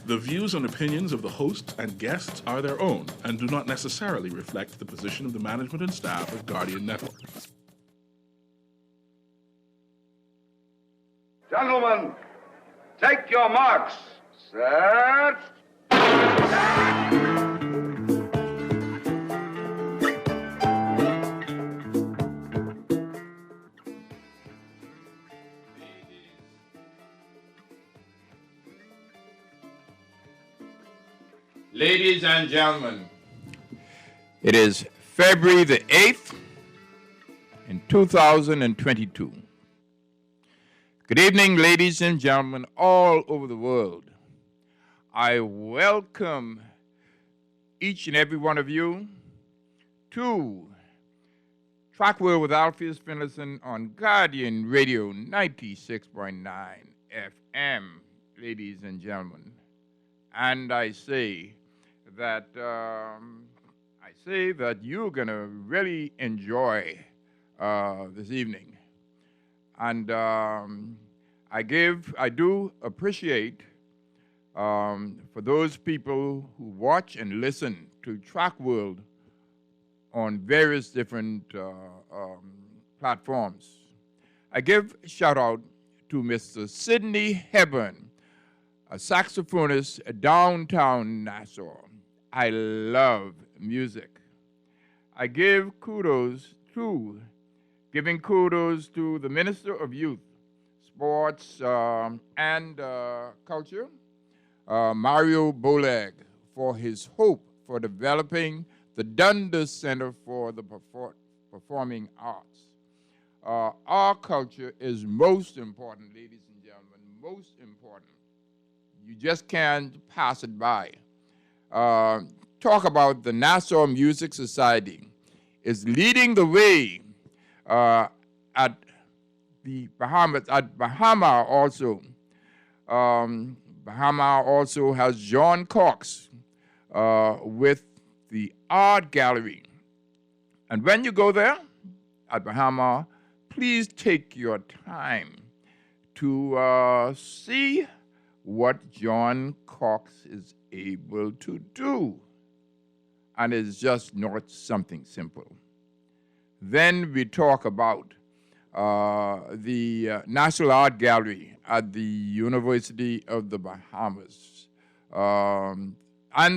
The views and opinions of the hosts and guests are their own and do not necessarily reflect the position of the management and staff of Guardian Network. Gentlemen, take your marks. Set. Ladies and gentlemen, it is February the 8th in 2022. Good evening, ladies and gentlemen, all over the world. I welcome each and every one of you to Track World with Alpheus Finlayson on Guardian Radio 96.9 FM, ladies and gentlemen. And I say that you're gonna really enjoy this evening, and I do appreciate for those people who watch and listen to Track World on various different platforms. I give a shout out to Mr. Sidney Hebburn, a saxophonist downtown Nassau. I love music. I giving kudos to the Minister of Youth, Sports, and Culture, Mario Boleg, for his hope for developing the Dundas Center for the Performing Arts. Our culture is most important, ladies and gentlemen, most important. You just can't pass it by. Talk about the Nassau Music Society is leading the way at the Bahamas. At Bahama also. Bahama also has John Cox with the art gallery. And when you go there at Bahama, please take your time to see what John Cox is able to do. And it's just not something simple. Then we talk about the National Art Gallery at the University of the Bahamas and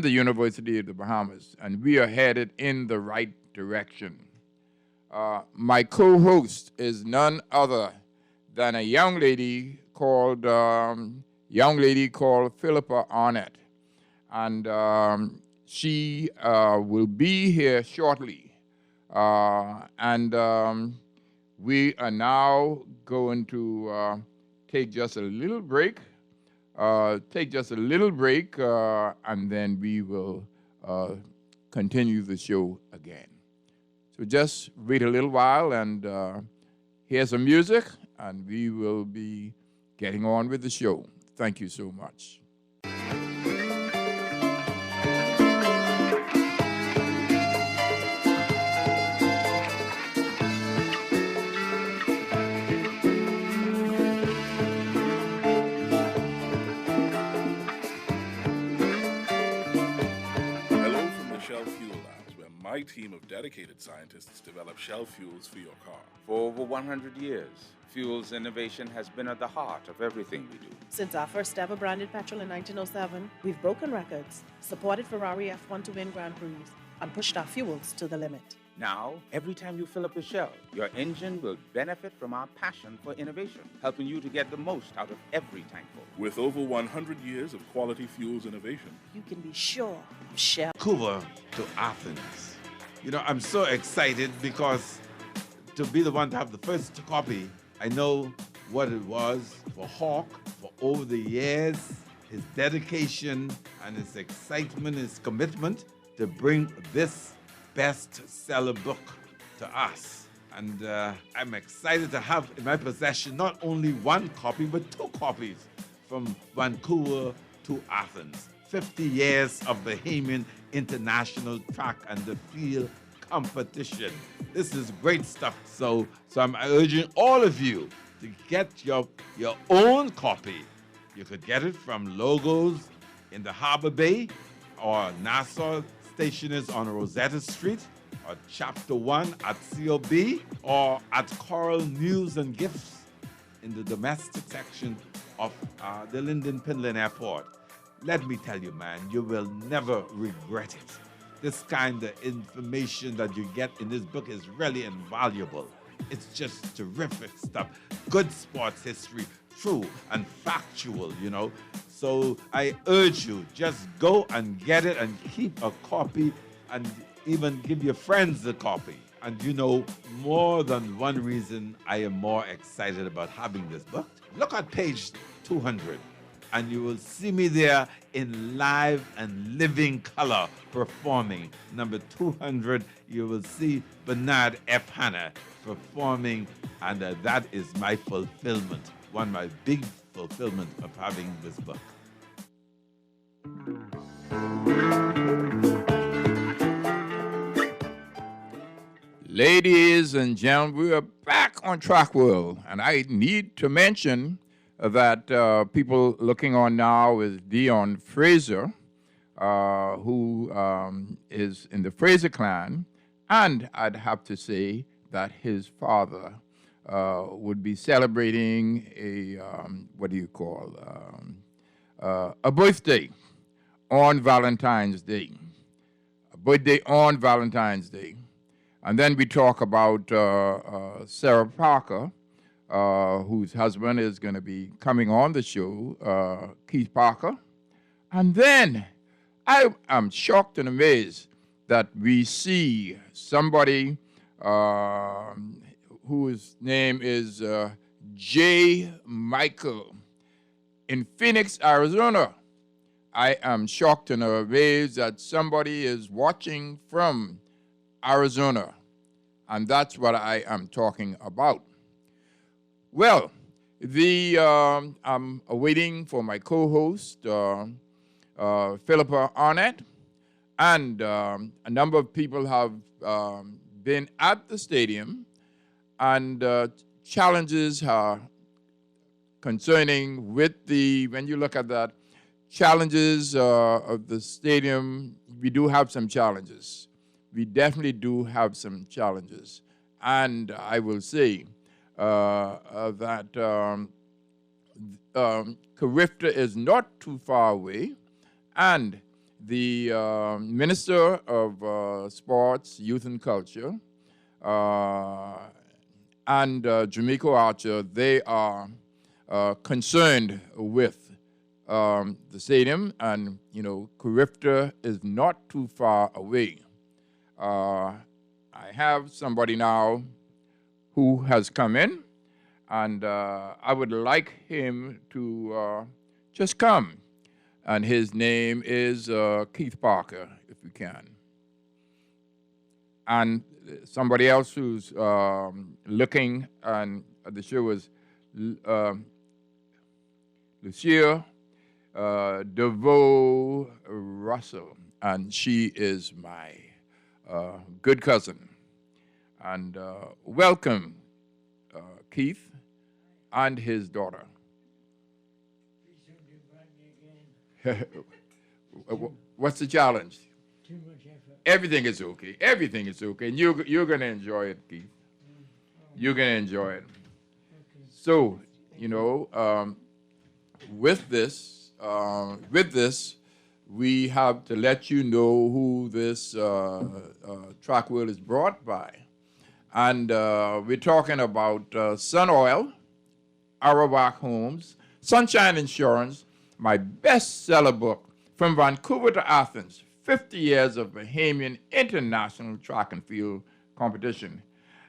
the University of the Bahamas, and we are headed in the right direction. My co-host is none other than a young lady called Philippa Arnett, and she will be here shortly. We are now going to take just a little break, and then we will continue the show again. So just wait a little while and hear some music, and we will be getting on with the show. Thank you so much. My team of dedicated scientists develop Shell fuels for your car. For over 100 years, fuels innovation has been at the heart of everything we do. Since our first ever branded petrol in 1907, we've broken records, supported Ferrari F1 to win Grand Prix, and pushed our fuels to the limit. Now, every time you fill up a Shell, your engine will benefit from our passion for innovation, helping you to get the most out of every tankful. With over 100 years of quality fuels innovation, you can be sure of Shell. Vancouver to Athens. You know, I'm so excited because to be the one to have the first copy, I know what it was for Hawk for over the years, his dedication and his excitement, his commitment to bring this bestseller book to us. And I'm excited to have in my possession not only one copy, but two copies from Vancouver to Athens. 50 years of Bahamian international track and the field competition. This is great stuff. So I'm urging all of you to get your own copy. You could get it from Logos in the Harbor Bay, or Nassau station is on Rosetta Street, or Chapter 1 at COB, or at Coral News and Gifts in the domestic section of the Linden Pinland Airport. Let me tell you, man, you will never regret it. This kind of information that you get in this book is really invaluable. It's just terrific stuff. Good sports history, true and factual, you know. So I urge you, just go and get it and keep a copy and even give your friends a copy. And you know, more than one reason I am more excited about having this book. Look at page 200, and you will see me there in live and living color performing. Number 200, you will see Bernard F. Hanna performing, and that is my fulfillment, one of my big fulfillment of having this book. Ladies and gentlemen, we are back on Track World, and I need to mention that people looking on now is Dion Fraser, who is in the Fraser clan, and I'd have to say that his father would be celebrating a, a birthday on Valentine's Day. A birthday on Valentine's Day. And then we talk about Sarah Parker, whose husband is going to be coming on the show, Keith Parker. And then I am shocked and amazed that we see somebody whose name is J. Michael in Phoenix, Arizona. I am shocked and amazed that somebody is watching from Arizona, and that's what I am talking about. Well, I'm waiting for my co-host, Philippa Arnett, and a number of people have been at the stadium, and challenges are concerning with when you look at that, challenges of the stadium, we do have some challenges. We definitely do have some challenges. And I will say that Carifta is not too far away, and the Minister of Sports, Youth and Culture, and Jamaica Archer, they are concerned with the stadium, and, you know, Carifta is not too far away. I have somebody now who has come in, and I would like him to just come. And his name is Keith Parker, if we can. And somebody else who's looking, and the show is Lucia DeVoe Russell, and she is my good cousin. And welcome, Keith and his daughter. What's the challenge? Too much effort. Everything is okay. Everything is okay. And you're going to enjoy it, Keith. You're going to enjoy it. Okay. So, you know, with this, we have to let you know who this Track World is brought by. And we're talking about Sun Oil, Arawak Homes, Sunshine Insurance, my bestseller book, From Vancouver to Athens, 50 Years of Bahamian International Track and Field Competition.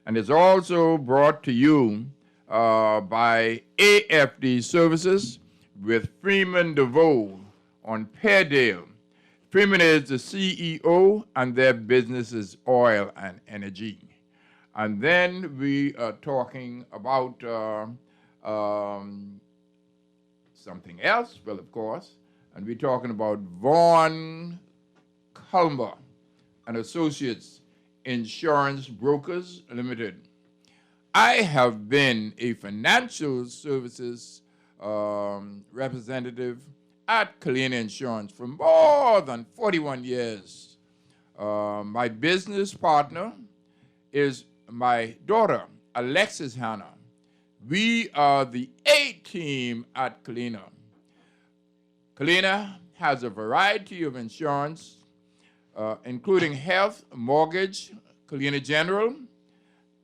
And it's also brought to you by AFD Services with Freeman DeVoe on Peardale. Freeman is the CEO, and their business is oil and energy. And then we are talking about something else, well, of course, and we're talking about Vaughn Culmer and Associates Insurance Brokers Limited. I have been a financial services representative at Kalina Insurance for more than 41 years. My business partner is my daughter, Alexis Hannah. We are the A team at Kalina. Kalina has a variety of insurance, including health, mortgage, Kalina General,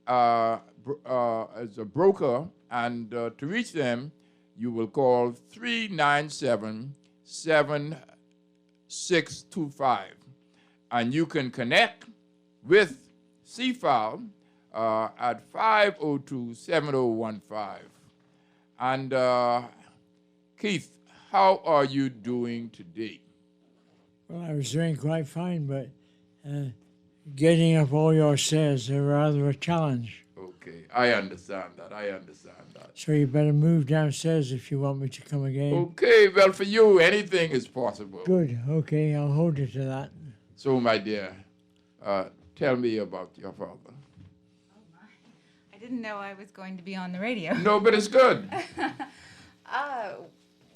as a broker, and to reach them, you will call 397-7625. And you can connect with CFAL at 502-7015. And Keith, how are you doing today? Well, I was doing quite fine, but getting up all your stairs is rather a challenge. Okay, I understand that. So you better move downstairs if you want me to come again. Okay, well, for you, anything is possible. Good. Okay, I'll hold you to that. So, my dear, tell me about your father. I didn't know I was going to be on the radio. No, but it's good.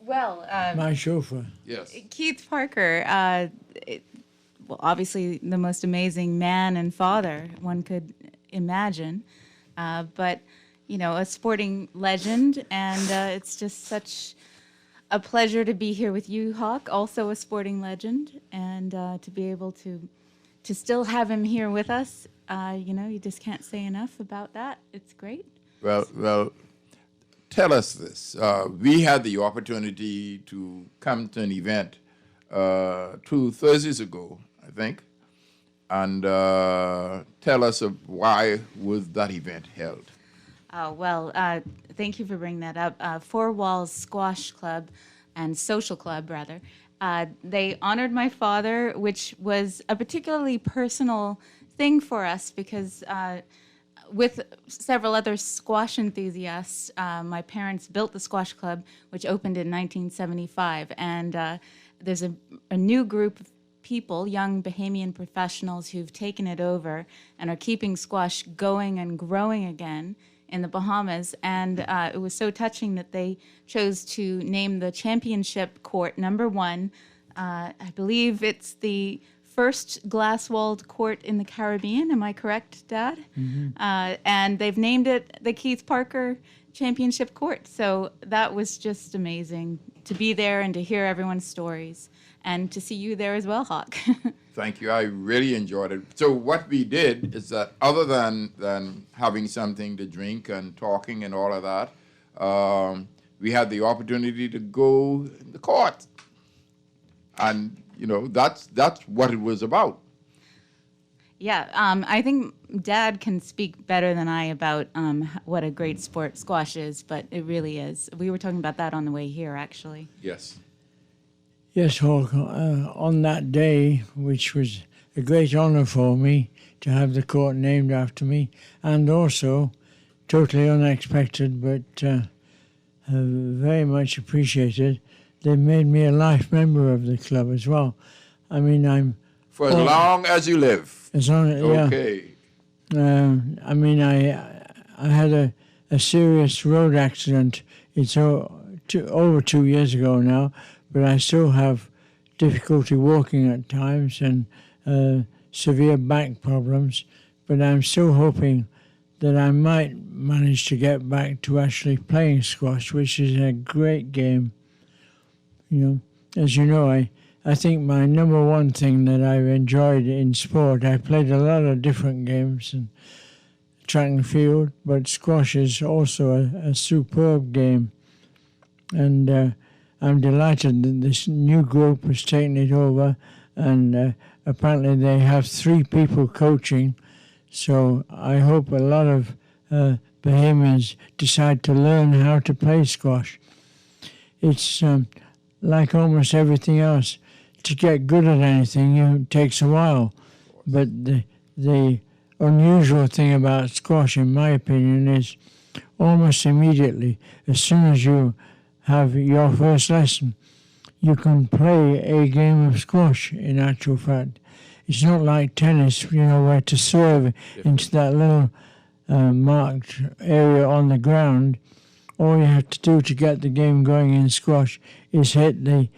My chauffeur. Yes. Keith Parker, well, obviously the most amazing man and father one could imagine, but, you know, a sporting legend, and it's just such a pleasure to be here with you, Hawk, also a sporting legend, and to be able to still have him here with us. You know, you just can't say enough about that. It's great. Well, tell us this. We had the opportunity to come to an event 2 Thursdays ago, I think, and tell us of why was that event held. Thank you for bringing that up. Four Walls Squash Club and Social Club, rather, they honored my father, which was a particularly personal thing for us because with several other squash enthusiasts, my parents built the squash club, which opened in 1975. And there's a new group of people, young Bahamian professionals who've taken it over and are keeping squash going and growing again in the Bahamas. And it was so touching that they chose to name the championship court #1. I believe it's the first glass-walled court in the Caribbean. Am I correct, Dad? Mm-hmm. And they've named it the Keith Parker Championship Court. So that was just amazing to be there and to hear everyone's stories and to see you there as well, Hawk. Thank you. I really enjoyed it. So what we did is that other than having something to drink and talking and all of that, we had the opportunity to go in the court. And, you know, that's what it was about. Yeah, I think Dad can speak better than I about what a great sport squash is, but it really is. We were talking about that on the way here, actually. Yes. Yes, Hawk, on that day, which was a great honor for me to have the court named after me, and also totally unexpected, but very much appreciated, they made me a life member of the club as well. I mean, I'm... For as long as you live. As long as, yeah. Okay. I mean, I had a serious road accident. It's over 2 years ago now, but I still have difficulty walking at times and severe back problems. But I'm still hoping that I might manage to get back to actually playing squash, which is a great game. You know, as you know, I think my #1 thing that I've enjoyed in sport, I played a lot of different games and track and field, but squash is also a superb game. And I'm delighted that this new group has taken it over, and apparently they have 3 people coaching, so I hope a lot of Bahamians decide to learn how to play squash. It's like almost everything else. To get good at anything, it takes a while. But the unusual thing about squash, in my opinion, is almost immediately, as soon as you have your first lesson, you can play a game of squash, in actual fact. It's not like tennis, you know, where to serve into that little marked area on the ground. All you have to do to get the game going in squash is hit the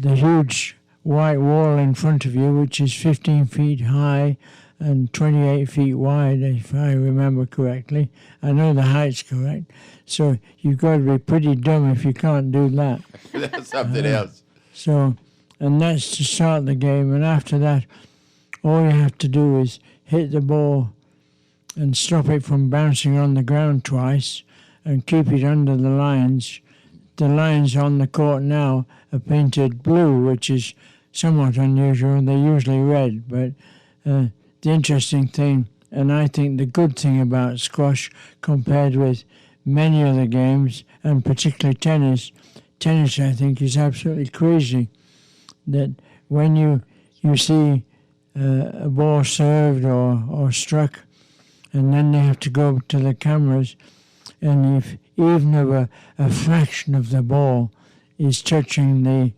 the huge white wall in front of you, which is 15 feet high and 28 feet wide, if I remember correctly. I know the height's correct. So you've got to be pretty dumb if you can't do that. That's something else. So, and that's to start the game. And after that, all you have to do is hit the ball and stop it from bouncing on the ground twice and keep it under the lines. The lines on the court now are painted blue, which is somewhat unusual. They're usually red, but the interesting thing, and I think the good thing about squash compared with many other games, and particularly tennis I think is absolutely crazy, that when you see a ball served or struck, and then they have to go to the cameras, and if even of a fraction of the ball is touching the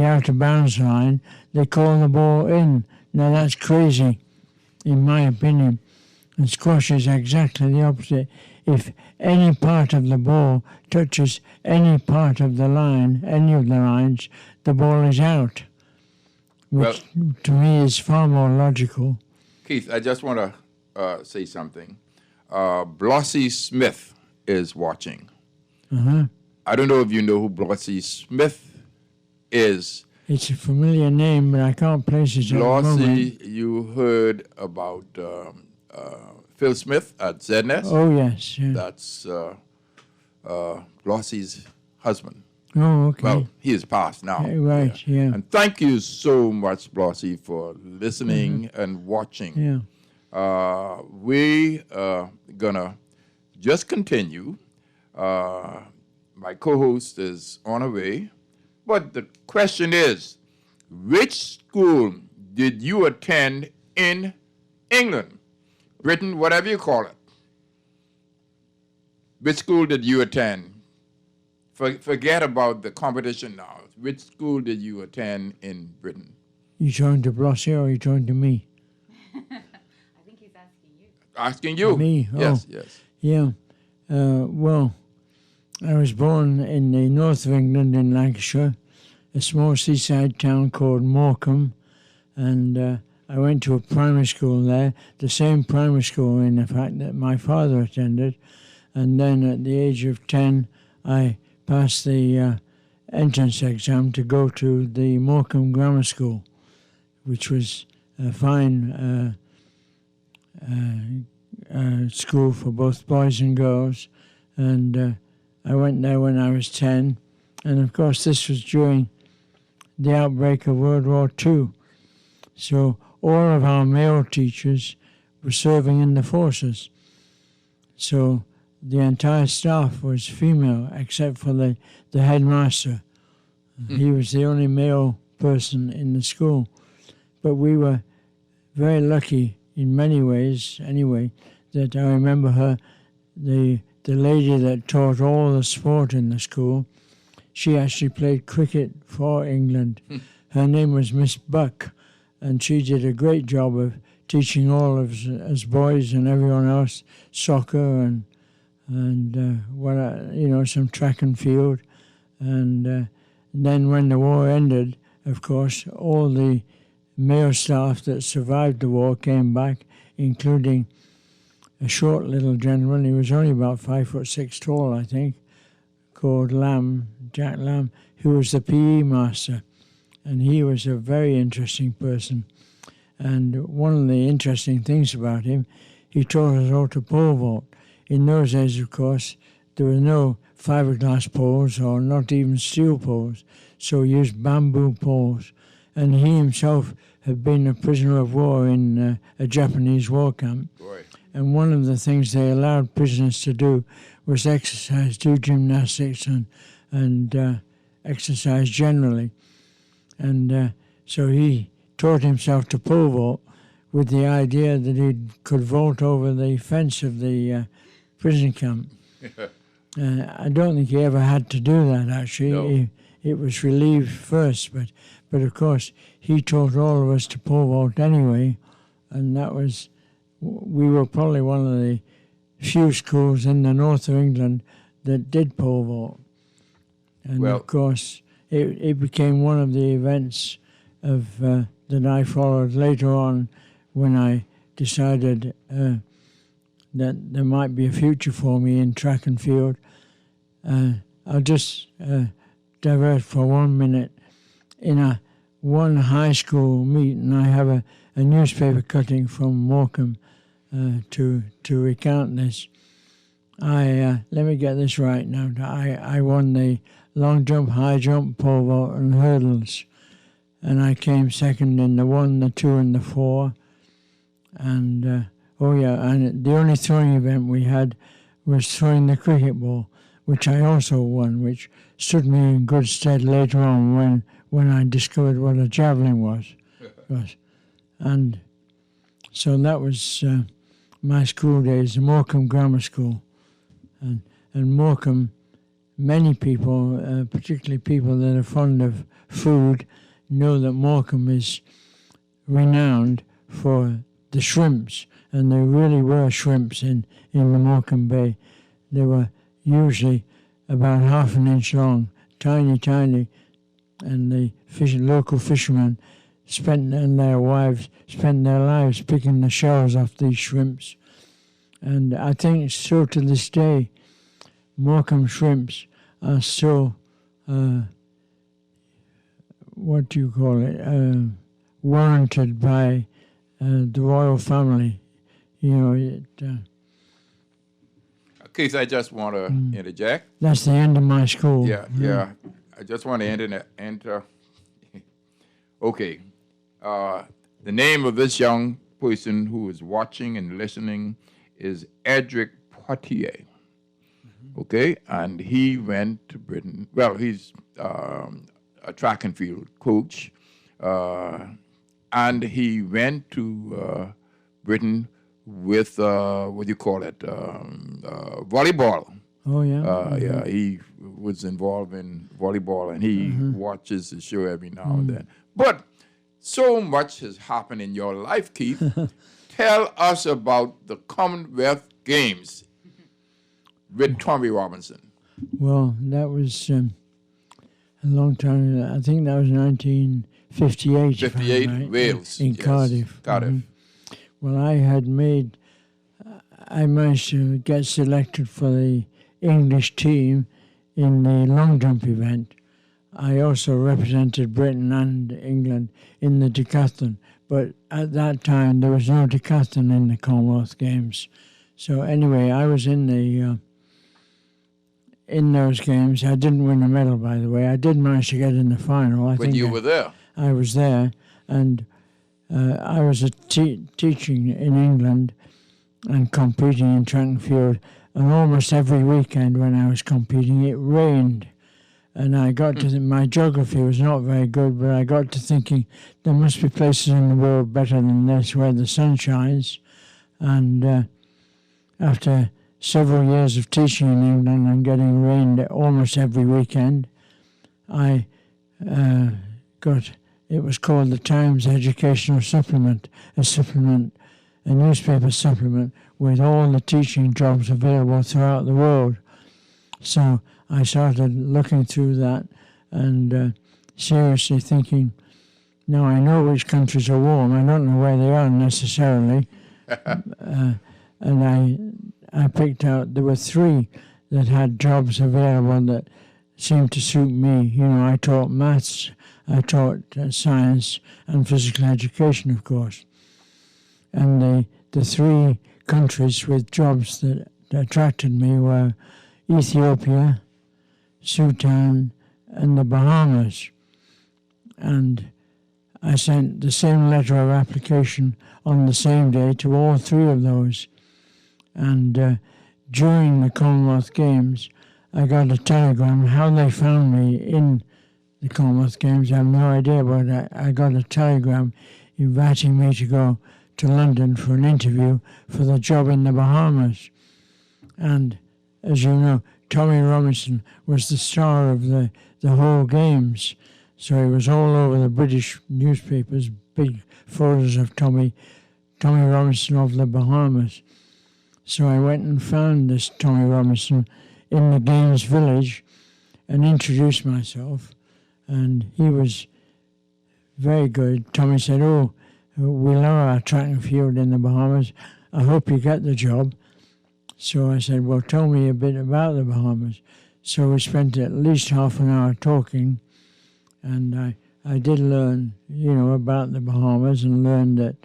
out of bounds line, they call the ball in. Now that's crazy, in my opinion. And squash is exactly the opposite. If any part of the ball touches any part of the line, any of the lines, the ball is out, which to me is far more logical. Keith, I just want to say something. Blossy Smith is watching. Uh-huh. I don't know if you know who Blossy Smith is. It's a familiar name, but I can't place it at the moment. Blossy, you heard about Phil Smith at ZNS? Oh, yes. Yeah. That's Blossy's husband. Oh, okay. Well, he is passed now. Right, yeah. And thank you so much, Blossy, for listening and watching. Yeah. We gonna just continue. My co-host is on her way. But the question is, which school did you attend in England, Britain, whatever you call it? Which school did you attend? Forget about the competition now. Which school did you attend in Britain? You talking to Blossy or you talking to me? I think he's asking you. Asking you. Me? Yes, Oh. yes. Yeah. Well, I was born in the north of England in Lancashire, a small seaside town called Morecambe, and I went to a primary school there, the same primary school, in fact, that my father attended. And then at the age of 10, I passed the entrance exam to go to the Morecambe Grammar School, which was a fine school for both boys and girls. And I went there when I was 10. And of course, this was during the outbreak of World War II. So all of our male teachers were serving in the forces. So the entire staff was female, except for the headmaster. He was the only male person in the school. But we were very lucky in many ways, anyway, that I remember her, the lady that taught all the sport in the school. She actually played cricket for England. Her name was Miss Buck, and she did a great job of teaching all of us boys and everyone else soccer and some track and field. And then when the war ended, of course, all the male staff that survived the war came back, including a short little gentleman. He was only about 5'6" tall, I think, called Jack Lamb, who was the PE master. And he was a very interesting person. And one of the interesting things about him, he taught us all to pole vault. In those days, of course, there were no fiberglass poles or not even steel poles, so he used bamboo poles. And he himself had been a prisoner of war in a Japanese war camp. Boy. And one of the things they allowed prisoners to do was exercise, do gymnastics and exercise generally. And so he taught himself to pole vault with the idea that he could vault over the fence of the prison camp. I don't think he ever had to do that, actually. No. It was relieved first, but of course he taught all of us to pole vault anyway, and we were probably one of the few schools in the north of England that did pole vault. And Well, of course, it became one of the events of that I followed later on when I decided that there might be a future for me in track and field. I'll just divert for 1 minute. In one high school meeting, I have a newspaper cutting from Morecambe to recount this. Let me get this right now. I won the long jump, high jump, pole vault, and hurdles, and I came second in the 1, the 2, and the 4. And and the only throwing event we had was throwing the cricket ball, which I also won, which stood me in good stead later on when I discovered what a javelin was. And so that was my school days, Morecambe Grammar School. And Morecambe, many people, particularly people that are fond of food, know that Morecambe is renowned for the shrimps, and there really were shrimps in the Morecambe Bay. They were usually about half an inch long, tiny, and the local fishermen and their wives spent their lives picking the shells off these shrimps. And I think so to this day, Morecambe shrimps are still, warranted by the royal family. Keith, I just want to interject. That's the end of my school. Yeah. I just want to enter. Okay. The name of this young person who is watching and listening is Edric Poitier. Okay, and he went to Britain. Well, he's a track and field coach, and he went to Britain with volleyball. Oh yeah. Yeah, he was involved in volleyball, and he watches the show every now and then. But so much has happened in your life, Keith. Tell us about the Commonwealth Games with Tommy Robinson. Well, that was a long time. I think that was 1958. 58, right? Wales. In Cardiff. Well, I managed to get selected for the English team in the long jump event. I also represented Britain and England in the decathlon, but at that time there was no decathlon in the Commonwealth Games. So anyway, I was in those games. I didn't win a medal, by the way. I did manage to get in the final. But you were there. I was there, and I was teaching in England and competing in track and field. And almost every weekend when I was competing, it rained. And I got to my geography was not very good, but I got to thinking there must be places in the world better than this where the sun shines. And after several years of teaching in England and getting rained almost every weekend, I it was called the Times Educational Supplement, a newspaper supplement with all the teaching jobs available throughout the world. So I started looking through that and seriously thinking, now I know which countries are warm. I don't know where they are necessarily. And I picked out, there were 3 that had jobs available that seemed to suit me. I taught maths, I taught science and physical education, of course. And the 3 countries with jobs that attracted me were Ethiopia, Sudan, and the Bahamas. And I sent the same letter of application on the same day to all 3 of those. And during the Commonwealth Games, I got a telegram. How they found me in the Commonwealth Games, I have no idea, but I got a telegram inviting me to go to London for an interview for the job in the Bahamas. And as you know, Tommy Robinson was the star of the whole Games. So he was all over the British newspapers, big photos of Tommy Robinson of the Bahamas. So I went and found this Tommy Robinson in the Games village and introduced myself. and he was very good. Tommy said, "Oh, we love our track and field in the Bahamas. I hope you get the job." So I said, "Well, tell me a bit about the Bahamas." So we spent at least half an hour talking, and I did learn, about the Bahamas, and learned that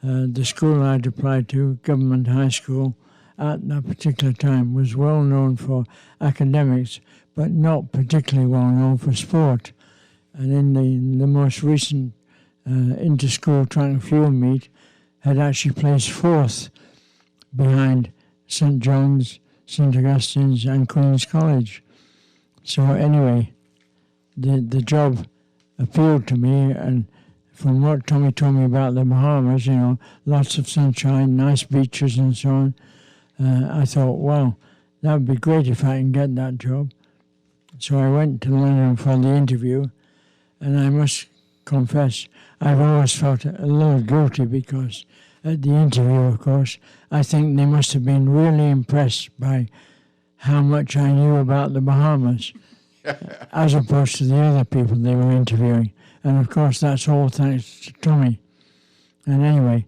the school I'd applied to, Government High School, at that particular time was well known for academics, but not particularly well known for sport. And in the most recent inter-school track and field meet, had actually placed fourth behind St. John's, St. Augustine's, and Queen's College. So anyway, the job appealed to me, and from what Tommy told me about the Bahamas, lots of sunshine, nice beaches and so on, I thought, well, that would be great if I can get that job. So I went to London for the interview, and I must confess, I've always felt a little guilty because at the interview, of course, I think they must have been really impressed by how much I knew about the Bahamas, as opposed to the other people they were interviewing. And of course, that's all thanks to Tommy. And anyway,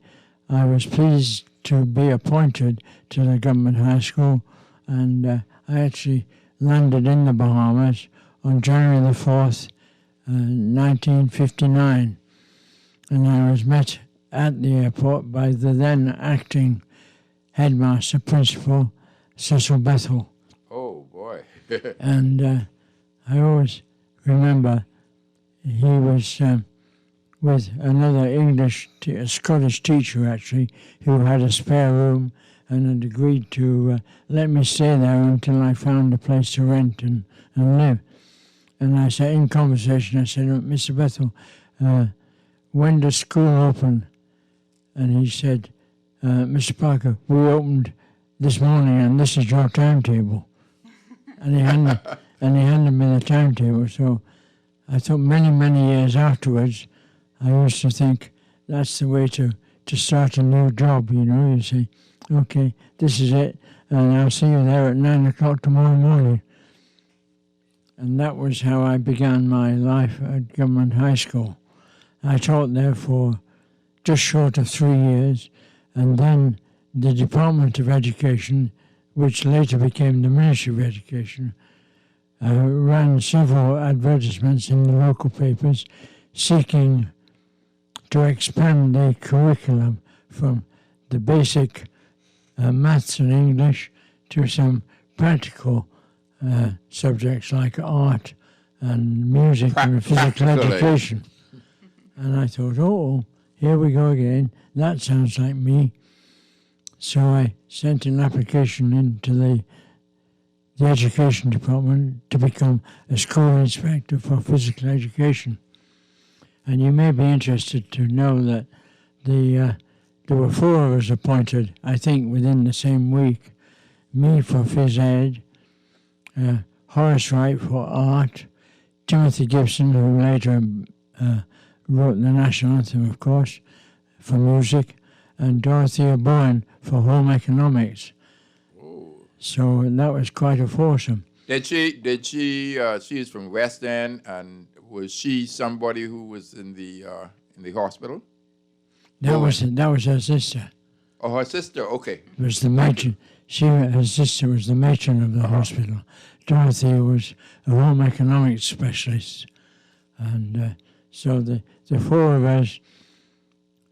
I was pleased to be appointed to the Government High School, and I actually landed in the Bahamas on January the 4th, 1959. And I was met at the airport by the then acting headmaster, principal, Cecil Bethel. Oh, boy. And I always remember he was with another Scottish teacher, actually, who had a spare room and had agreed to let me stay there until I found a place to rent and live. And I said, in conversation, I said, "Mr. Bethel, when does school open?" And he said, "Mr. Parker, we opened this morning and this is your timetable." And he handed me the timetable. So I thought many, many years afterwards, I used to think that's the way to start a new job, you say, okay, this is it, and I'll see you there at 9 o'clock tomorrow morning. And that was how I began my life at Government High School. I taught there for just short of 3 years, and then the Department of Education, which later became the Ministry of Education, ran several advertisements in the local papers seeking to expand the curriculum from the basic maths and English to some practical subjects like art and music and physical education. And I thought, oh, here we go again. That sounds like me. So I sent an application into the education department to become a school inspector for physical education. And you may be interested to know that there were 4 of us appointed, I think, within the same week. Me for phys ed, Horace Wright for art, Timothy Gibson, who later wrote the national anthem, of course, for music, and Dorothea Bowen for home economics. So that was quite a foursome. She is from West End, and was she somebody who was in the hospital? That was her sister. Oh, her sister, okay. It was the matron. Her sister was the matron of the hospital. Dorothea was a home economics specialist. And so the 4 of us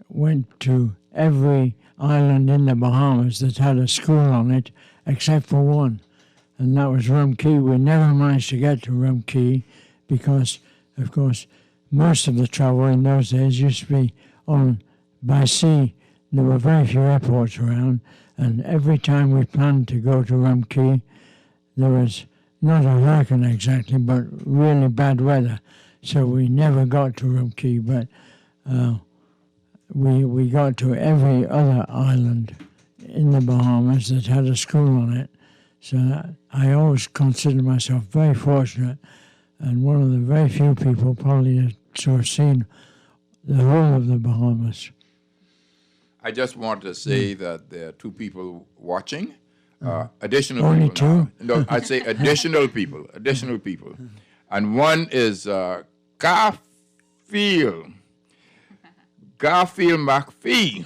went to every island in the Bahamas that had a school on it, except for one, and that was Rum Cay. We never managed to get to Rum Cay because, of course, most of the travel in those days used to be by sea. There were very few airports around, and every time we planned to go to Rum Cay, there was not a hurricane exactly, but really bad weather. So we never got to Rum Cay, but we got to every other island in the Bahamas that had a school on it. So I always consider myself very fortunate and one of the very few people probably to have seen the whole of the Bahamas. I just want to say that there are 2 people watching. Additional only people. two? No, I'd say additional people. And one is Garfield McPhee,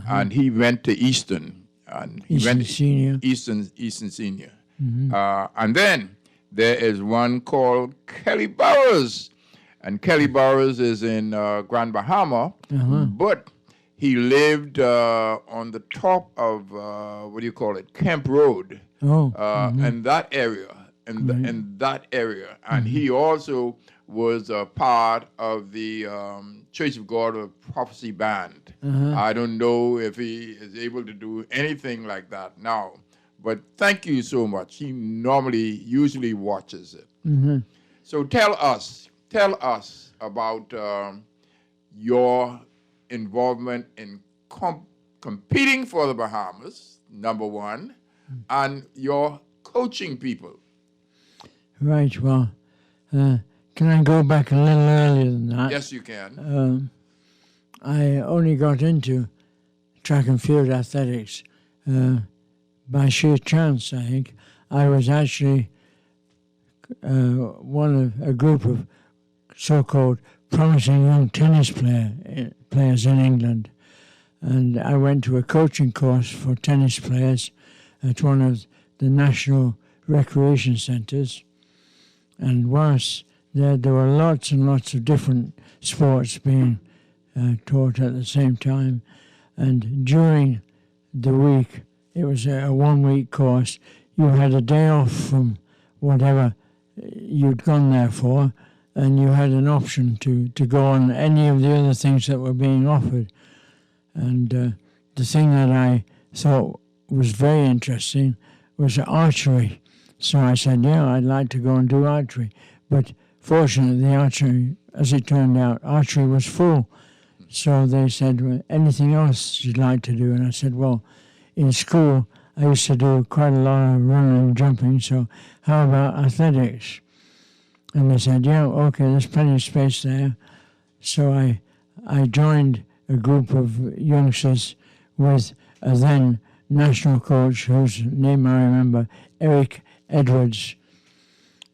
and he went to Eastern. And he Eastern went Senior. Eastern Senior. And then there is one called Kelly Burrows. And Kelly Burrows is in Grand Bahama, but he lived on the top of, Kemp Road, in that area, in that area. And he also was a part of the Church of God of Prophecy Band. I don't know if he is able to do anything like that now, but thank you so much. He usually watches it. So tell us about your involvement in competing for the Bahamas, number one, and your coaching people. Right, well, can I go back a little earlier than that? Yes, you can. I only got into track and field athletics by sheer chance, I think. I was actually one of a group of so-called promising young tennis players in England. And I went to a coaching course for tennis players at one of the national recreation centres. And whilst there were lots and lots of different sports being taught at the same time. And during the week, it was a 1-week course, you had a day off from whatever you'd gone there for, and you had an option to go on any of the other things that were being offered. And the thing that I thought was very interesting was archery. So I said, yeah, I'd like to go and do archery. But fortunately, the archery, as it turned out, archery was full. So they said, well, anything else you'd like to do? And I said, well, in school, I used to do quite a lot of running and jumping, so how about athletics? And they said, yeah, okay, there's plenty of space there. So I joined a group of youngsters with a then national coach, whose name I remember, Eric Edwards.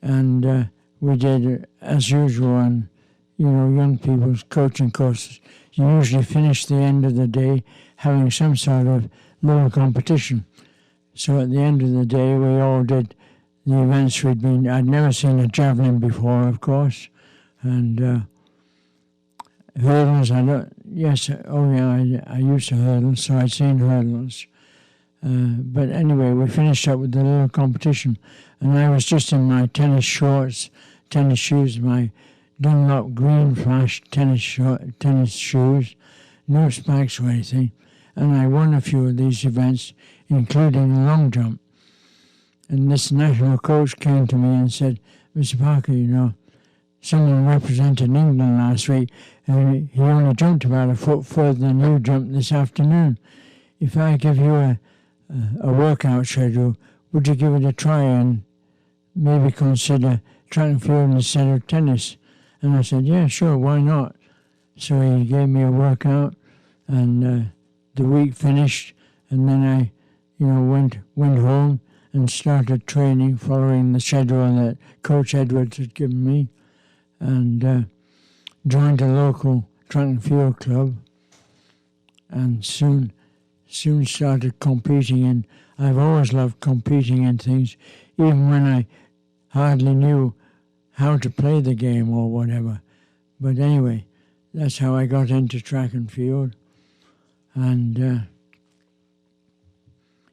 And we did, as usual, on young people's coaching courses. You usually finish the end of the day having some sort of little competition. So at the end of the day, we all did the events I'd never seen a javelin before, of course, and hurdles, I used to hurdle, so I'd seen hurdles. But anyway, we finished up with the little competition, and I was just in my tennis shorts, tennis shoes, my Dunlop Green Flash tennis shoes, no spikes or anything, and I won a few of these events, including a long jump. And this national coach came to me and said, Mr. Parker, someone represented England last week, and he only jumped about a foot further than you jumped this afternoon. If I give you a workout schedule, would you give it a try and maybe consider track and field instead of tennis? And I said, yeah, sure, why not? So he gave me a workout, and the week finished, and then I, went home and started training following the schedule that Coach Edwards had given me, and joined a local track and field club, and soon started competing. And I've always loved competing in things, even when I hardly knew how to play the game or whatever. But anyway, that's how I got into track and field. And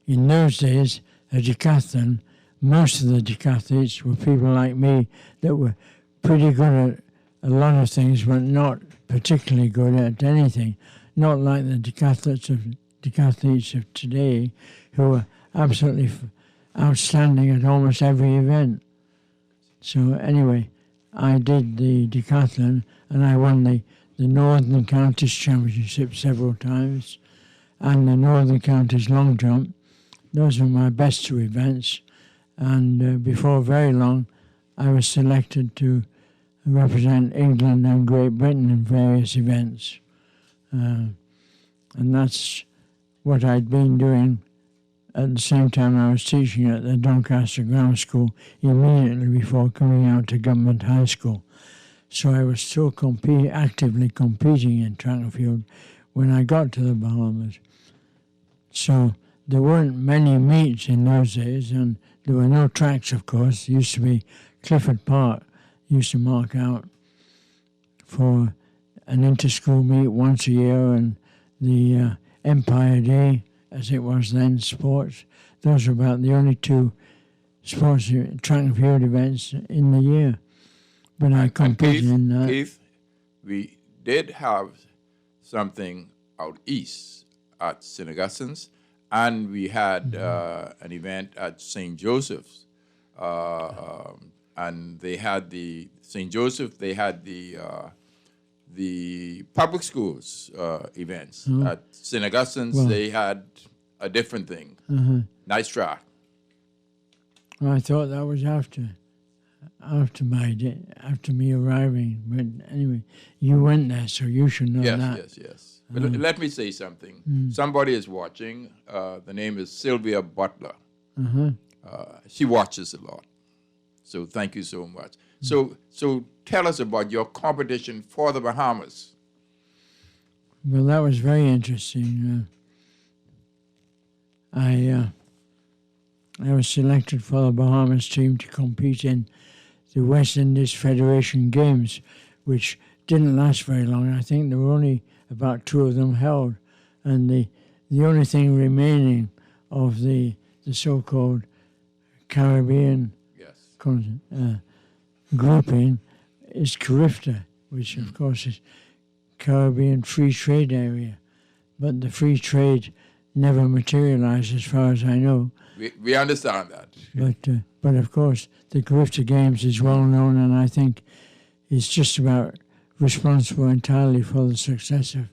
in those days, a decathlon, most of the decathletes were people like me that were pretty good at a lot of things, but not particularly good at anything. Not like the decathletes of today, who are absolutely outstanding at almost every event. So anyway, I did the decathlon, and I won the Northern Counties Championship several times, and the Northern Counties long jump. Those were my best two events, and before very long, I was selected to represent England and Great Britain in various events. And that's what I'd been doing at the same time I was teaching at the Doncaster Grammar School immediately before coming out to Government High School. So I was still actively competing in track and field when I got to the Bahamas. So there weren't many meets in those days, and there were no tracks, of course. It used to be Clifford Park used to mark out for an inter-school meet once a year, and the Empire Day, as it was then, sports. Those were about the only two sports track and field events in the year. But I competed in that. Keith, we did have something out east at St. Augustine's, and we had an event at St. Joseph's. And they had the St. Joseph, they had the public schools events. At St. Augustine's, they had a different thing. Nice track. Well, I thought that was after me arriving. But anyway, you went there, so you should know that. Yes. But let me say something. Somebody is watching. The name is Sylvia Butler. She watches a lot. So thank you so much. So tell us about your competition for the Bahamas. Well, that was very interesting. I was selected for the Bahamas team to compete in the West Indies Federation Games, which didn't last very long. I think there were only about 2 of them held, and the only thing remaining of the so-called Caribbean grouping is CARIFTA, which of course is Caribbean Free Trade Area, but the free trade never materialized as far as I know. We understand that. But of course, the CARIFTA Games is well known, and I think it's just about responsible entirely for the success of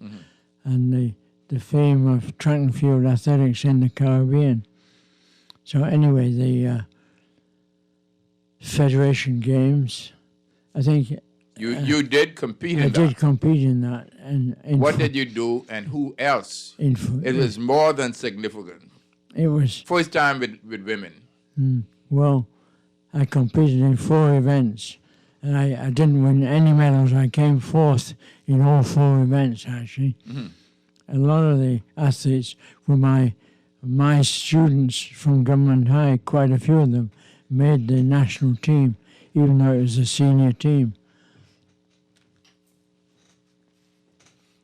and the fame of track and field athletics in the Caribbean. So anyway, the Federation Games, I think... You did compete in that? I did compete in that. And what did you do, and who else? It was more than significant. It was... First time with women. Well, I competed in 4 events, and I didn't win any medals. I came 4th in all 4 events, actually. A lot of the athletes were my students from Government High. Quite a few of them made the national team, even though it was a senior team.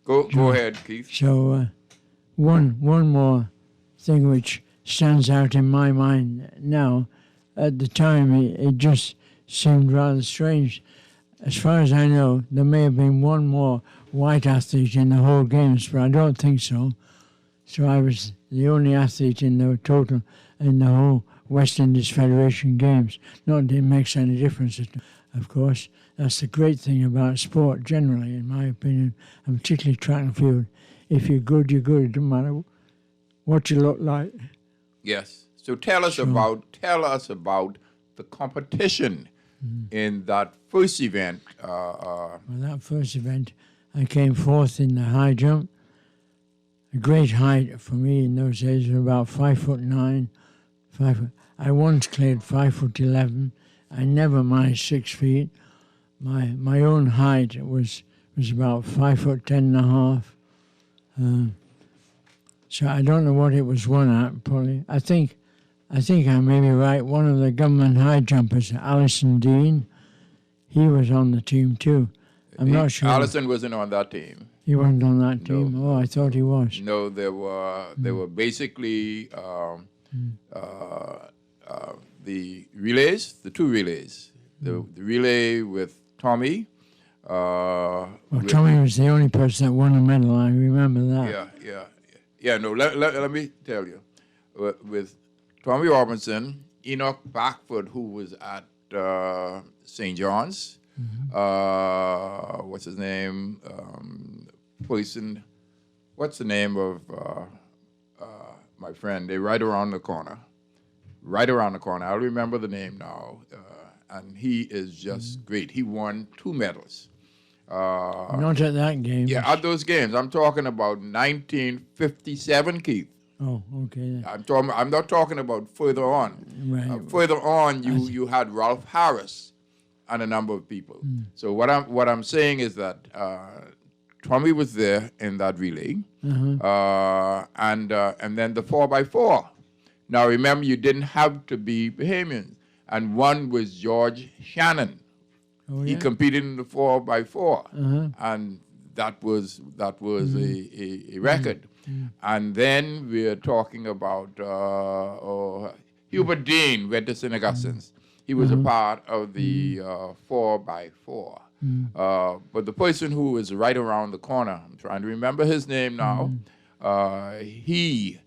Go ahead, Keith. So one more thing which stands out in my mind now, at the time it just seemed rather strange. As far as I know, there may have been one more white athlete in the whole games, but I don't think so. So I was the only athlete in the total, in the whole West Indies Federation Games. Not that it makes any difference, of course. That's the great thing about sport generally, in my opinion, and particularly track and field. If you're good, you're good. It doesn't matter what you look like. Yes. So tell us about the competition in that first event. Well, that first event, I came 4th in the high jump. A great height for me in those days was about 5'9". I once cleared 5'11". I never managed 6 feet. My own height was about 5'10.5". So I don't know what it was won at, probably. I think I may be right. One of the government high jumpers, Alison Dean, he was on the team too. I'm not sure. Allison wasn't on that team. He wasn't on that team? No. Oh, I thought he was. No, there were basically the relays, the 2 relays. The relay with Tommy. Tommy was the only person that won a medal. I remember that. Yeah. No, let me tell you. With Tommy Robinson, Enoch Backford, who was at St. John's. What's his name? What's the name of my friend? They're right around the corner. I'll remember the name now. And he is just great. He won 2 medals. Not at that game. Yeah, at those games. I'm talking about 1957, Keith. Oh, okay. I'm not talking about further on. Right. Further on, you had Ralph Harris and a number of people. So what I'm saying is that Tommy was there in that relay, and then the 4x4. Now remember, you didn't have to be Bahamians, and one was George Shannon. Oh, He yeah? competed in the 4x4, and that was a record. And then we're talking about Hubert Dean went to St. Augustine's. He was a part of the 4x4. But the person who is right around the corner, I'm trying to remember his name now, he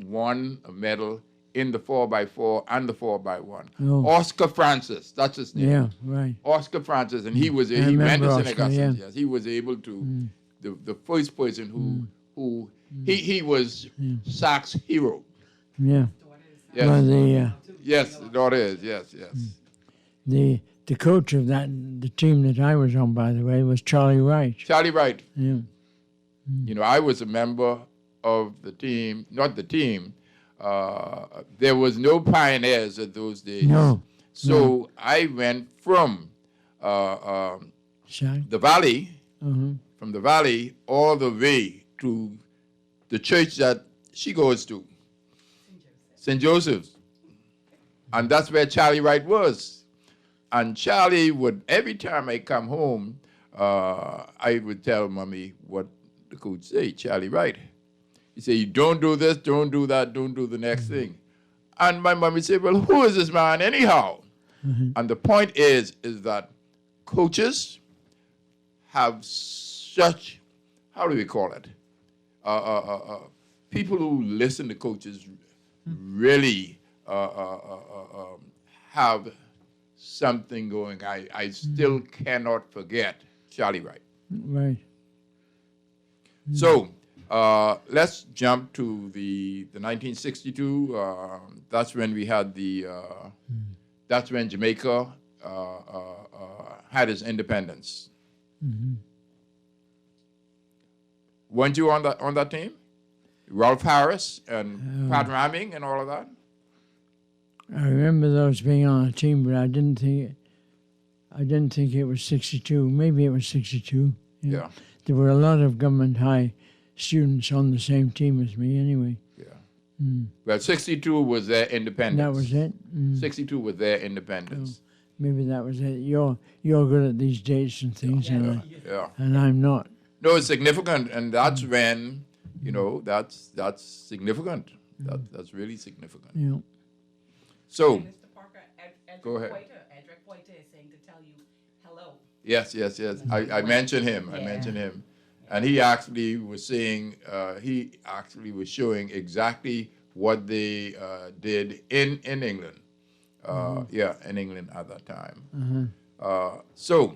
won a medal in the 4x4 and the 4x1. Oh. Oscar Francis, that's his name. Yeah, right. Oscar Francis, and he went to remember St. Oscar, Augustine's. yeah. Yes, he was able to. The first person who he was Sax hero. Yeah. Yes, Well, yes, the daughter is. Yes. the coach of the team that I was on, by the way, was Charlie Wright. Charlie Wright. Yeah. You know, I was a member of the team, not the team. There was no pioneers at those days. No. So I went from Shaq. the valley, Uh-huh. from the valley all the way to the church that she goes to, St. Joseph's. And that's where Charlie Wright was. And Charlie would, every time I come home, I would tell Mommy what the coach say, Charlie Wright. He said, you don't do this, don't do that, don't do the next thing. And my mommy said, well, who is this man anyhow? And the point is that coaches have such, how do we call it? People who listen to coaches really have something going. I still cannot forget Charlie Wright. Right. So let's jump to the 1962. That's when we had that's when Jamaica had its independence. Weren't you on that team? Ralph Harris and Pat Ramming and all of that? I remember those being on a team, but I didn't think it was 62. Maybe it was 62. Yeah. There were a lot of government high students on the same team as me anyway. Well, 62 was their independence. That was it? 62 was their independence. Maybe that was it. You're good at these dates and things, and I'm not. No, it's significant, and that's when, that's significant. That's really significant. Yeah. So, Mr. Parker, go ahead. Edric White is saying to tell you hello. Yes. I mentioned him. I mentioned him. And he actually was saying, he actually was showing exactly what they did in England. In England at that time. So,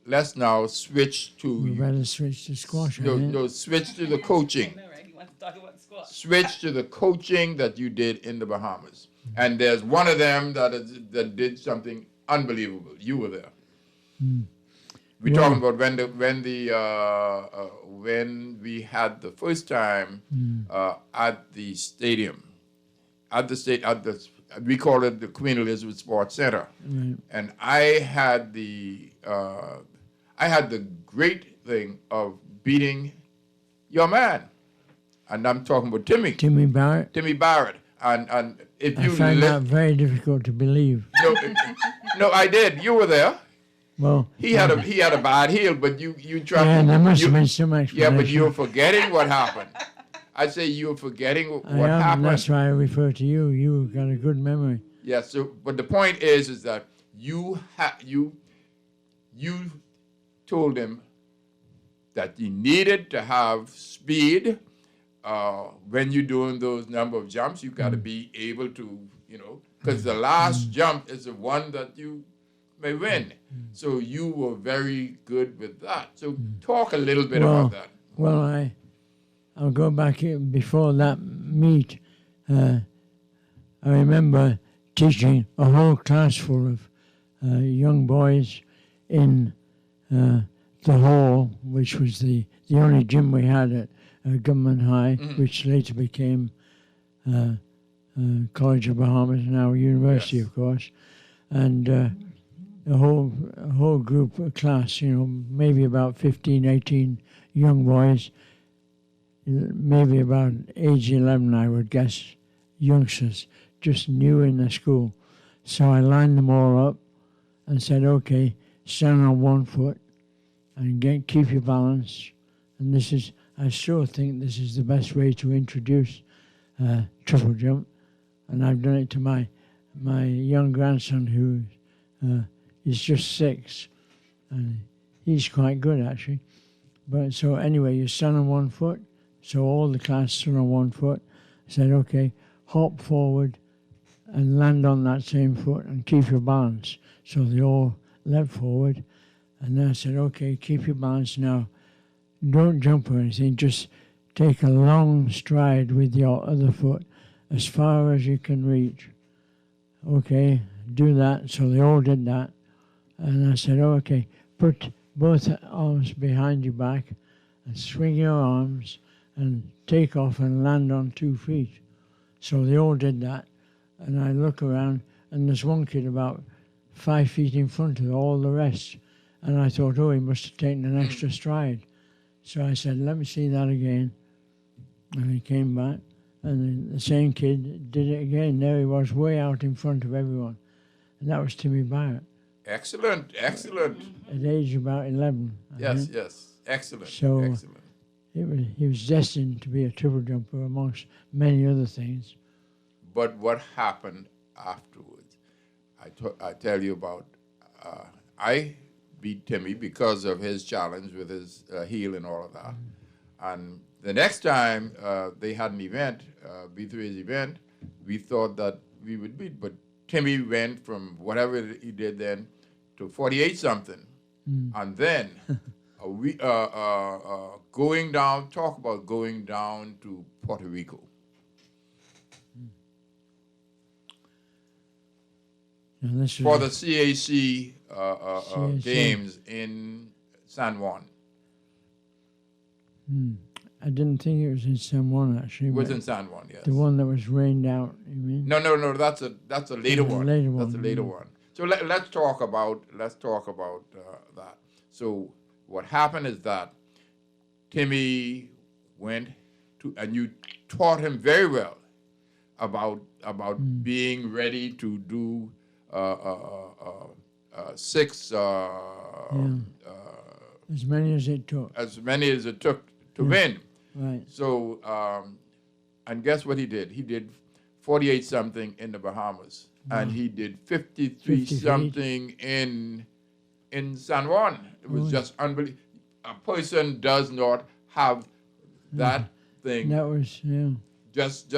let's now switch to... We better switch to squash. No, switch to the coaching. He wants to talk about squash. Switch to the coaching that you did in the Bahamas. And there's one of them that did something unbelievable. You were there. We're talking about when we had the first time at the stadium, we call it the Queen Elizabeth Sports Center, and I had the great thing of beating your man, and I'm talking about Timmy Barrett, and if you I find that very difficult to believe. No, I did. You were there. Well, he had a bad heel, but you tried. Yeah, there must have been some explanation. Yeah, but you're forgetting what happened. I say you're forgetting what happened. That's why I refer to you. You've got a good memory. Yeah. So, but the point is that you told him that you needed to have speed. When you're doing those number of jumps, you got to be able to, because the last jump is the one that you may win. So you were very good with that. So talk a little bit about that. Well, I'll go back before that meet. I remember teaching a whole class full of young boys in the hall, which was the only gym we had at Government High, which later became College of Bahamas, now university, Yes. of course, and a whole group of class, maybe about 15, 18 young boys, maybe about age 11, I would guess, youngsters, just new in the school. So I lined them all up and said, okay, stand on one foot and keep your balance. And I still think this is the best way to introduce triple jump. And I've done it to my young grandson who is just 6. And he's quite good, actually. But so anyway, you stand on one foot. So all the class stood on one foot. I said, okay, hop forward and land on that same foot and keep your balance. So they all leapt forward. And then I said, okay, keep your balance now. Don't jump or anything. Just take a long stride with your other foot as far as you can reach. Okay, do that. So they all did that. And I said, okay, put both arms behind your back and swing your arms and take off and land on 2 feet. So they all did that. And I look around, and there's one kid about 5 feet in front of all the rest. And I thought, oh, he must have taken an extra stride. So I said, let me see that again. And he came back, and the same kid did it again. There he was, way out in front of everyone. And that was Timmy Barrett. Excellent, excellent. At age about 11. Yes, yes, excellent, So excellent. He was destined to be a triple jumper amongst many other things. But what happened afterwards? I tell you about. I beat Timmy because of his challenge with his heel and all of that. And the next time they had an event, B3's event, we thought that we would beat, but Timmy went from whatever he did then to 48 something, and then going down. Talk about going down to Puerto Rico. For the CAC games in San Juan. I didn't think it was in San Juan, actually. It was in San Juan, yes. The one that was rained out, you mean? No, that's a later one. That's a later one. So let's talk about that. So what happened is that Timmy went to, and you taught him very well about being ready to do 6. As many as it took. As many as it took to win. Right. So, and guess what he did? He did 48 something in the Bahamas, and he did 53 something in San Juan. It was just unbelievable. A person does not have that thing. That was Just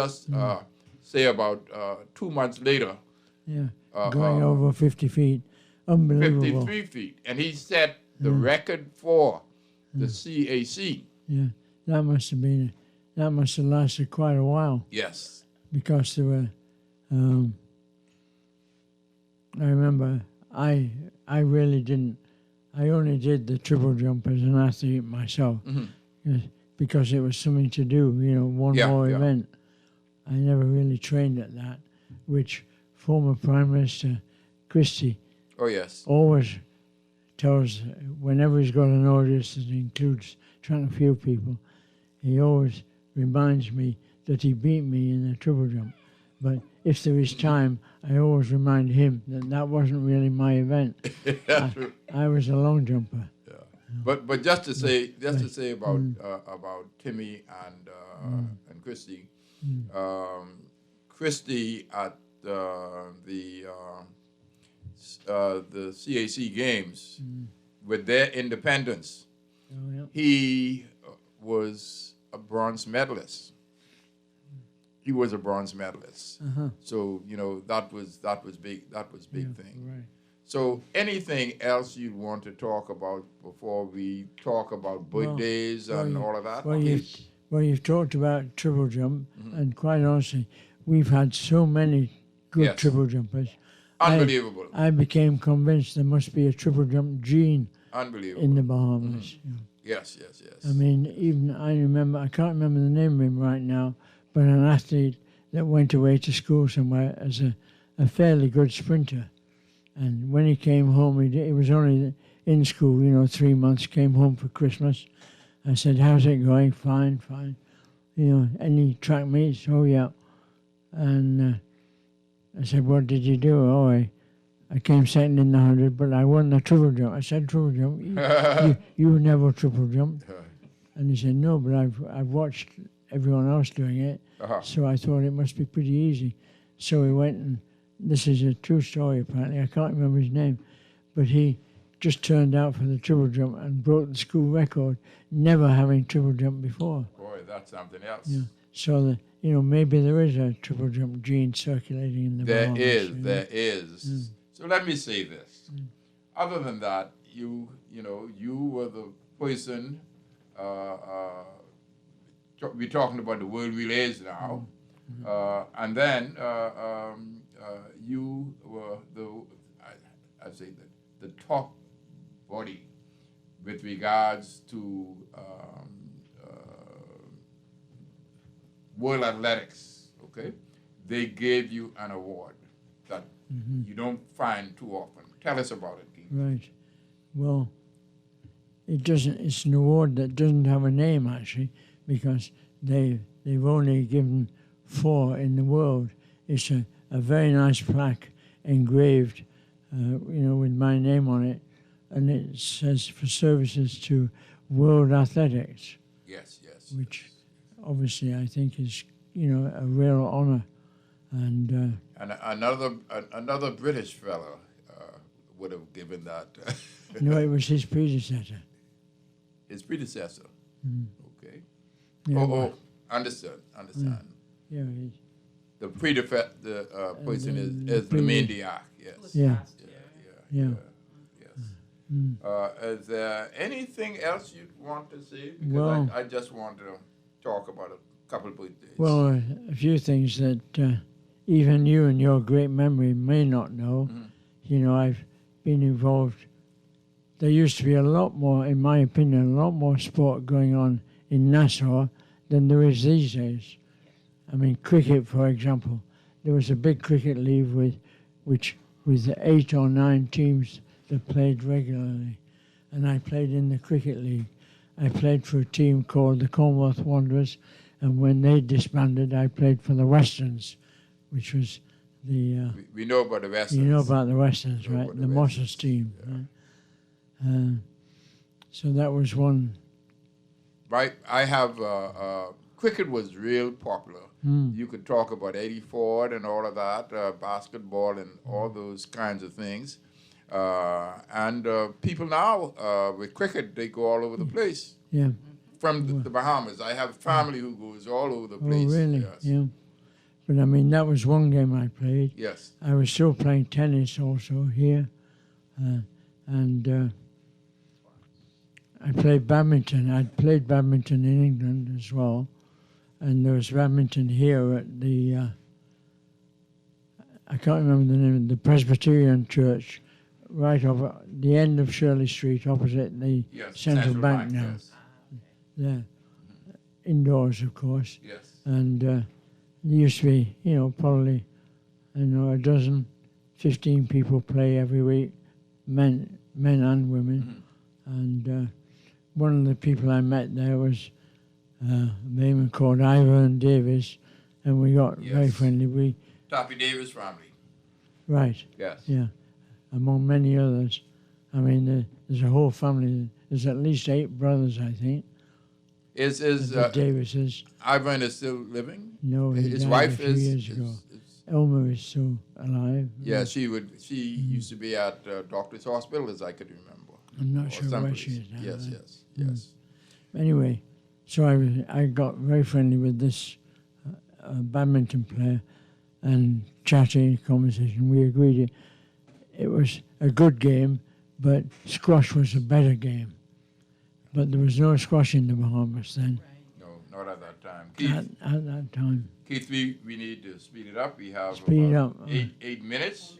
say about 2 months later. Yeah. Going over 50 feet. Unbelievable. 53 feet, and he set the record for the CAC. Yeah, that must have lasted quite a while. Yes. Because there were, I remember I really didn't, I only did the triple jump as an athlete myself because it was something to do, one more event. I never really trained at that, which former Prime Minister Christie always tells, whenever he's got an audience that includes track and field people, he always reminds me that he beat me in the triple jump. But if there is time, I always remind him that wasn't really my event. I was a long jumper. Yeah. But just to say about Timmy and Christy, Christy at the CAC games with their independence, he was a bronze medalist. He was a bronze medalist. So that was big. That was big thing. Right. So anything else you'd want to talk about before we talk about birthdays and all of that? Well, you've talked about triple jump, and quite honestly, we've had so many good triple jumpers. Unbelievable. I became convinced there must be a triple jump gene in the Bahamas. Yes. I mean, even I can't remember the name of him right now, but an athlete that went away to school somewhere as a fairly good sprinter. And when he came home, he was only in school, 3 months, came home for Christmas. I said, how's it going? Fine, fine. Any track meets? Oh, yeah. And I said, what did you do? Oh, I came second in the 100, but I won the triple jump. I said, triple jump? You never triple jumped. And he said, no, but I've watched everyone else doing it, so I thought it must be pretty easy. So he went, and this is a true story apparently, I can't remember his name, but he just turned out for the triple jump and broke the school record, never having triple jumped before. Boy, that's something else. Yeah. So, maybe there is a triple jump gene circulating in the Bahamas. There is. So let me say this. Other than that, you were the person, we're talking about the world relays now, and then you were I say the top body with regards to World Athletics, okay? They gave you an award that you don't find too often. Tell us about it, Keith. Right. Well, it's an award that doesn't have a name, actually, because they've only given 4 in the world. It's a very nice plaque engraved, with my name on it, and it says for services to World Athletics. Yes. Which obviously I think is, a real honor. And another British fellow would have given that. No, it was his predecessor. His predecessor. Okay. Yeah, Understood. Yeah. The person is Lamine Diak. Yes. Yeah. Yes. Is there anything else you want to say? Because I just want to talk about a couple of birthdays. Well, a few things that even you and your great memory may not know. I've been involved. There used to be a lot more, in my opinion, a lot more sport going on in Nassau than there is these days. I mean, cricket, for example. There was a big cricket league with 8 or 9 teams that played regularly. And I played in the cricket league. I played for a team called the Commonwealth Wanderers, and when they disbanded, I played for the Westerns, which was the... we know about the Westerns. You know about the Westerns, right? The Mosses team. Yeah. Right? So that was one. Right. I have... cricket was real popular. You could talk about Eddie Ford and all of that, basketball and all those kinds of things. And people now, with cricket, they go all over the place. Yeah. From the Bahamas. I have family who goes all over the place. Oh, really? Yes. Yeah. But, I mean, that was one game I played. Yes. I was still playing tennis also here. And I played badminton. I'd played badminton in England as well. And there was badminton here at the, I can't remember the name, the Presbyterian Church, right over the end of Shirley Street, opposite the Central Bank now. Yes. There. Indoors, of course. Yes. And there used to be, probably, a dozen, 15 people play every week, men and women. And one of the people I met there was a man called Ivan Davis, and we got very friendly. Toppy Davis family. Right. Yes. Yeah. Among many others. I mean, there's a whole family. There's at least 8 brothers, I think. Is Davises. Ivan is still living? No, his died wife a few years ago. Elmer is still alive. Yeah, she used to be at Doctor's Hospital, as I could remember. I'm not sure where she is now. Yes. Anyway, so I got very friendly with this badminton player and chatting, conversation. We agreed it was a good game, but squash was a better game. But there was no squash in the Bahamas then. No, not at that time. Keith, at that time. Keith, we need to speed it up. We have Speed about up. 8 minutes.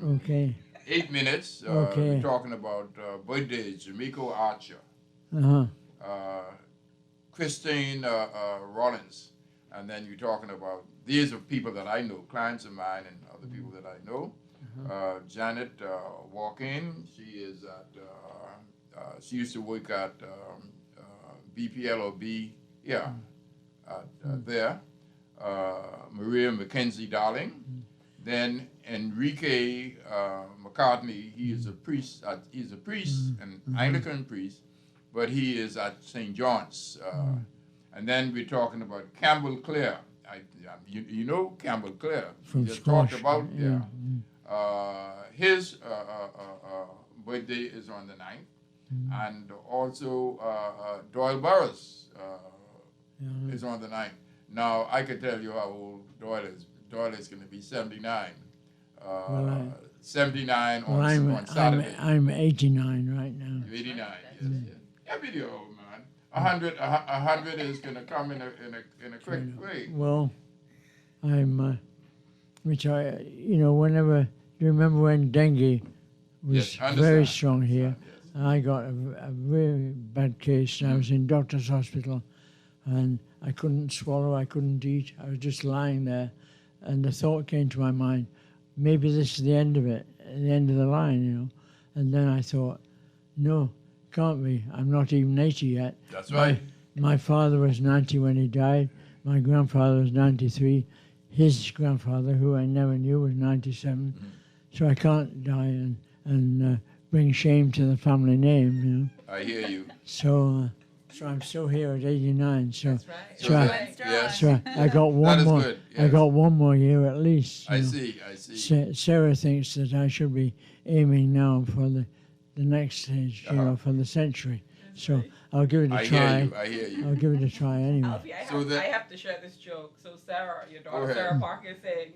Okay. 8 minutes. Okay. We're talking about birthdays. Jamaica Archer. Uh-huh. Christine Rollins. And then you're talking about, these are people that I know, clients of mine and other people that I know. Janet Walk-in, she is at, she used to work at BPL or B, there. Maria Mackenzie Darling. Then Enrique McCartney, he is a priest. He's a priest, an Anglican priest, but he is at St. John's. And then we're talking about Campbell Clare. You know Campbell Clare. From We just Squash, talked about yeah. his birthday is on the 9th, and also Doyle Burris is on the 9th. Now I can tell you how old Doyle is. Doyle is going to be 79. 79 on Saturday. I'm 89 right now. You're 89, yes. Yeah, video, man. 100 is going to come in a quick way. Well, I'm, which whenever, do you remember when dengue was Yes, very strong here? I got a very bad case, and I was in doctor's hospital, and I couldn't swallow, I couldn't eat. I was just lying there, and the thought came to my mind, maybe this is the end of it, the end of the line, And then I thought, no, can't be. I'm not even 80 yet. That's right. My father was 90 when he died. My grandfather was 93. His grandfather, who I never knew, was 97. So I can't die and bring shame to the family name, I hear you. So I'm still here at 89. So, That's right. Yes. so I got one That is more. good, I yes. got one more year at least. I know. see. Sarah thinks that I should be aiming now for the next stage, for the century. So I'll give it a try. I hear you. I'll give it a try anyway. Alfie, I have to share this joke. So Sarah, your Go daughter ahead. Sarah Parker, is saying,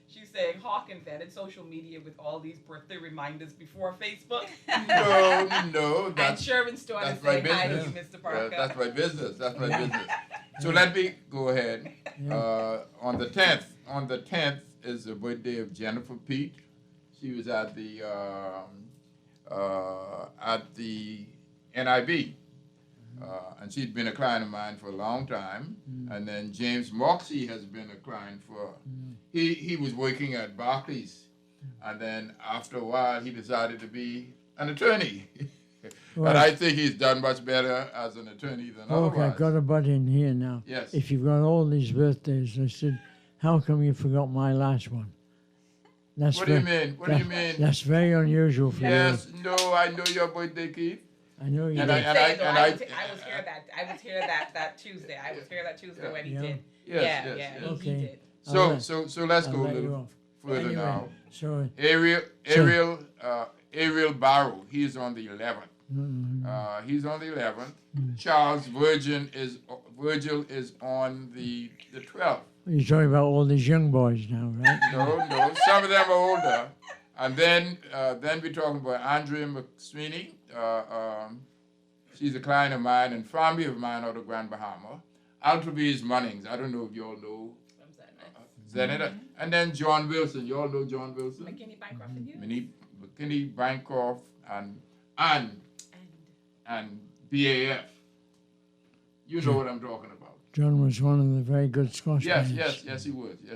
she's saying Hawk invented social media with all these birthday reminders before Facebook. No, And that's Sherman's daughter that's my saying hi to you, business. Mr. Parker. That's my business. That's my business. So let me go ahead. On the 10th is the birthday of Jennifer Pete. She was at the NIB. And she'd been a client of mine for a long time. And then James Moxie has been a client for, he was working at Barclays. And then after a while, he decided to be an attorney. Well, and I think he's done much better as an attorney than okay, otherwise. I've got a butt in here now. Yes. If you've got all these birthdays, I said, how come you forgot my last one? That's What do you mean? What do you mean? That's very unusual for Yes, no, I know your birthday, Keith. you. I know you And did. I was here that Tuesday. I was here that Tuesday when he did. Yes, He Okay. did. So let's I'll go a let you little off. further Anyway, now. So, Ariel Barrow, he's on the 11th. He's on the 11th. Charles Virgil is on the 12th. you're talking about all these young boys now, right? No, some of them are older. And then we're talking about Andrea McSweeney. She's a client of mine and family of mine out of Grand Bahama. Altravies Munnings, I don't know if you all know. Senator. And then John Wilson, you all know John Wilson? McKinney Bancroft and you? McKinney Bancroft and BAF. You know what I'm talking about. John was one of the very good squash Yes, players. yes,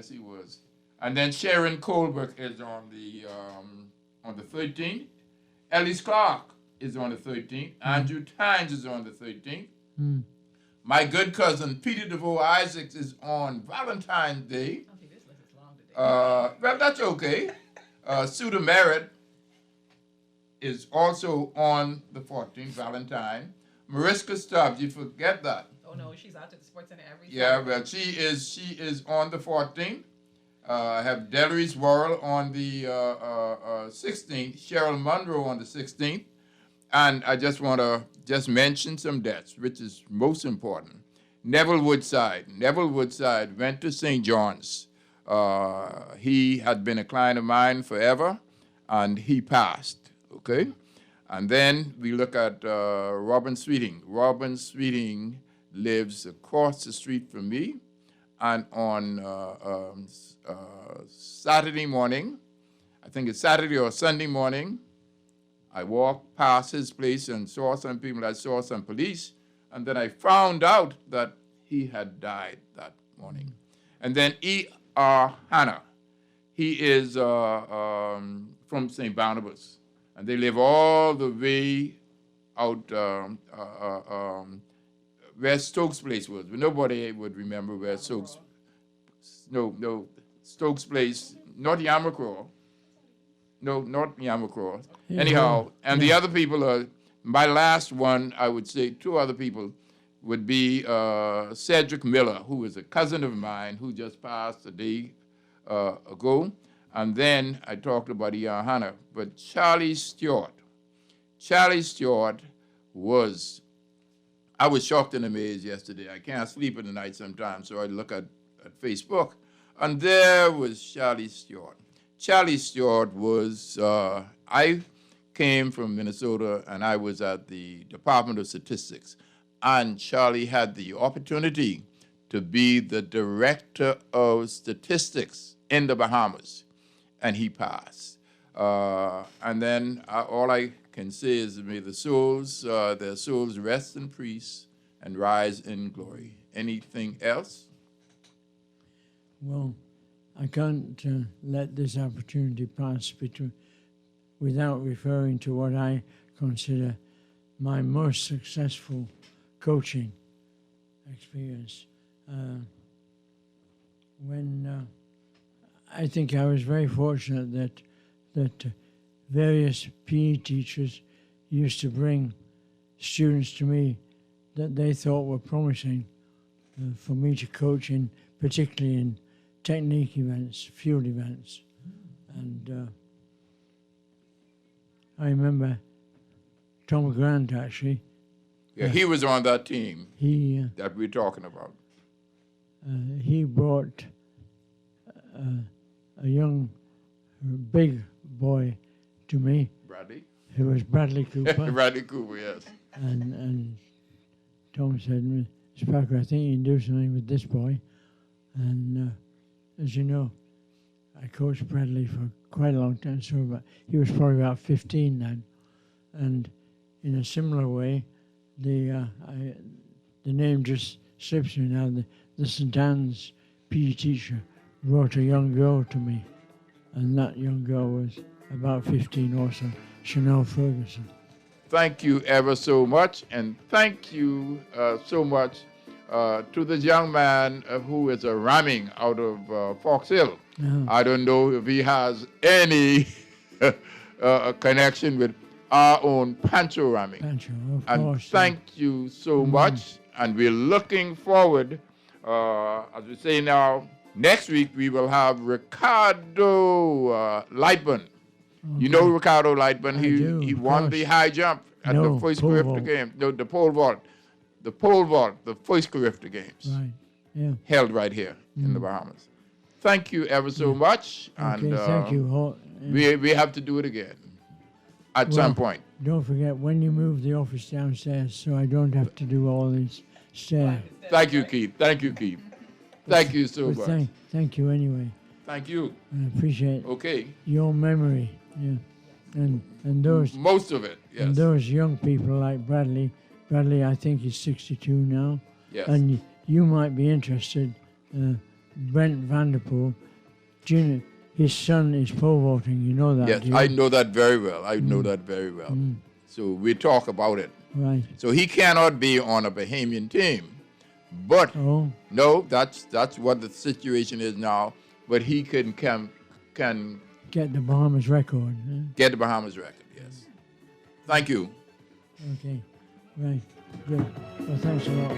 he was. And then Sharon Colbert is on the 13th. Ellis Clark is on the 13th. Andrew Tynes is on the 13th. My good cousin Peter DeVoe Isaacs is on Valentine's Day. This list is long today. Well, that's okay. Suda Merritt is also on the 14th, Valentine. Mariska Stubbs, you forget that. Oh no, she's out at the Sports Center every Yeah, Saturday. well, she is on the 14th. I have Delores Worrell on the 16th, Cheryl Monroe on the 16th. And I just want to mention some deaths, which is most important. Neville Woodside. Neville Woodside went to St. John's. He had been a client of mine forever, and he passed, okay? And then we look at Robin Sweeting. Robin Sweeting lives across the street from me, and on Saturday morning, I think it's Saturday or Sunday morning, I walked past his place and saw some people. I saw some police, and then I found out that he had died that morning. And then E.R. Hanna. He is from St. Barnabas, and they live all the way out where Stokes Place was. But nobody would remember where Stokes. No, Stokes Place, not Yamacraw. No, not Yamacraw. Yeah. Anyhow, and the other people are. My last one, I would say, two other people would be Cedric Miller, who is a cousin of mine who just passed a day ago. And then I talked about E.R. Hanna. But Charlie Stewart was, I was shocked and amazed yesterday. I can't sleep at the night sometimes, so I look at Facebook. And there was Charlie Stewart. Charlie Stewart was, I came from Minnesota and I was at the Department of Statistics. And Charlie had the opportunity to be the director of statistics in the Bahamas. And he passed. And then all I can say is, may the souls, their souls rest in peace and rise in glory. Anything else? Well, I can't let this opportunity pass without referring to what I consider my most successful coaching experience. I think I was very fortunate that various PE teachers used to bring students to me that they thought were promising for me to coach in, particularly in technique events, field events. And I remember Tom Grant, actually. Yeah, he was on that team that we're talking about. He brought a young, big boy to me. Bradley? Who was Bradley Cooper. Bradley Cooper, yes. And Tom said, Mr. Parker, I think you can do something with this boy. And as you know, I coached Bradley for quite a long time, so he was probably about 15 then. And in a similar way, the name just slips me now. The St. Anne's PE teacher brought a young girl to me, and that young girl was about 15 also, Chanel Ferguson. Thank you ever so much, and thank you so much to this young man who is a ramming out of Fox Hill. I don't know if he has any connection with our own Pancho ramming. Pancho, of and course. Thank you so much, and we're looking forward, as we say now, next week we will have Ricardo Lightman. Okay. You know Ricardo Lightman? He won the high jump at the first Carifta game. No, the pole vault. The pole vault, the first Carifta games. Right, yeah. Held right here in the Bahamas. Thank you ever so much. Okay, and thank you. We have to do it again at some point. Don't forget, when you move the office downstairs so I don't have to do all these stairs. Thank you, Keith. Thank you, Keith. Thank you so much. Thank you anyway. Thank you. I appreciate your memory. Yeah. And those... Most of it, yes. And those young people like Bradley. Bradley, I think he's 62 now. Yes. And you might be interested. Brent Vanderpool, Junior, his son is pole vaulting. You know that, yes, do you? I know that very well. I know that very well. So we talk about it. Right. So he cannot be on a Bahamian team. But no, that's what the situation is now. But he can get the Bahamas record. Get the Bahamas record, yes. Thank you. Okay. Right. Good. Well, thanks a lot.